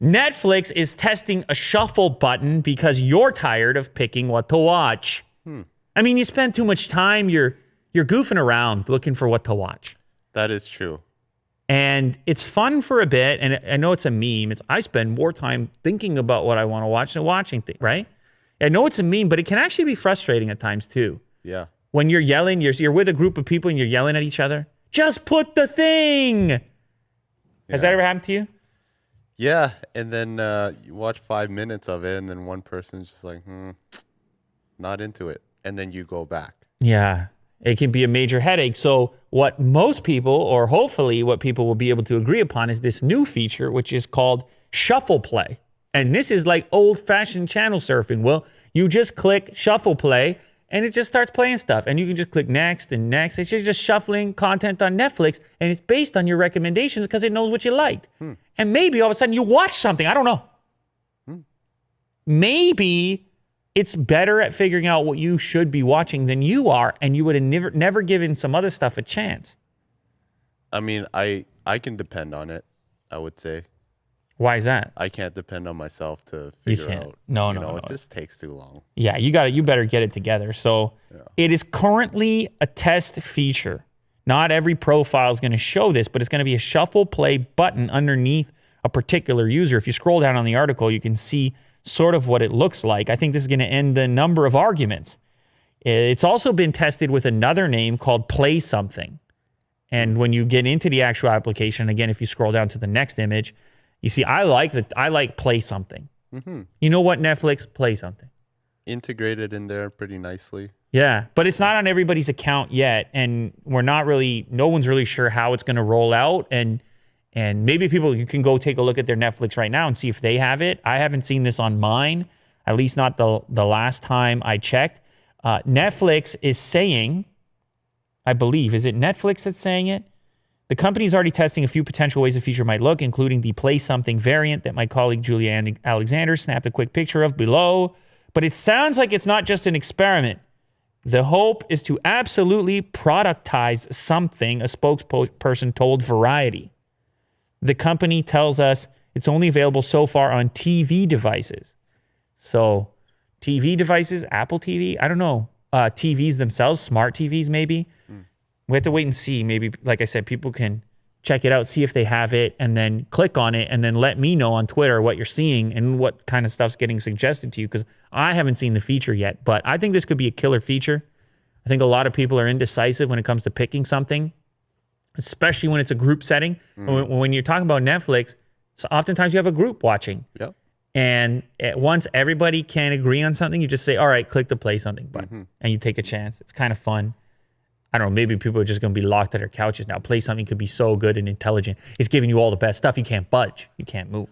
Netflix is testing a shuffle button because you're tired of picking what to watch. I mean, you spend too much time, you're goofing around looking for what to watch. That is true. And it's fun for a bit, and I know it's a meme. I spend more time thinking about what I want to watch than watching things, right? I know it's a meme, but it can actually be frustrating at times too. Yeah. When you're yelling, you're with a group of people and you're yelling at each other. Just put the thing. Has that ever happened to you? Yeah, and then you watch 5 minutes of it, and then one person's just like, not into it. And then you go back. Yeah, it can be a major headache. So what most people, or hopefully what people will be able to agree upon, is this new feature, which is called Shuffle Play. And this is like old-fashioned channel surfing. Well, you just click Shuffle Play, and it just starts playing stuff. And you can just click next and next. It's just shuffling content on Netflix, and it's based on your recommendations because it knows what you liked. And maybe all of a sudden you watch something. I don't know. Maybe it's better at figuring out what you should be watching than you are, and you would have never given some other stuff a chance. I mean, I can depend on it, I would say. Why is that? I can't depend on myself to figure out. No. It just takes too long. Yeah, you better get it together. So It is currently a test feature. Not every profile is going to show this, but it's going to be a shuffle play button underneath a particular user. If you scroll down on the article, you can see sort of what it looks like. I think this is going to end the number of arguments. It's also been tested with another name called Play Something. And when you get into the actual application, again, if you scroll down to the next image, you see, I like Play Something. You know what, Netflix? Play Something. Integrated in there pretty nicely. Yeah, but it's not on everybody's account yet, and no one's really sure how it's going to roll out, and maybe you can go take a look at their Netflix right now and see if they have it. I haven't seen this on mine, at least not the last time I checked. Netflix is saying, I believe, is it Netflix that's saying it? The company's already testing a few potential ways the feature might look, including the Play Something variant that my colleague Julia Alexander snapped a quick picture of below. But it sounds like it's not just an experiment. The hope is to absolutely productize something, a spokesperson told Variety. The company tells us it's only available so far on TV devices. So TV devices, Apple TV, I don't know. TVs themselves, smart TVs maybe. We have to wait and see. Maybe, like I said, people can check it out, see if they have it, and then click on it, and then let me know on Twitter what you're seeing and what kind of stuff's getting suggested to you, because I haven't seen the feature yet. But I think this could be a killer feature. I think a lot of people are indecisive when it comes to picking something, especially when it's a group setting. When you're talking about Netflix, so oftentimes you have a group watching. Yep. And once everybody can agree on something, you just say, all right, click the Play Something button, and you take a chance. It's kind of fun. I don't know, maybe people are just going to be locked at their couches now. Play Something could be so good and intelligent. It's giving you all the best stuff. You can't budge. You can't move.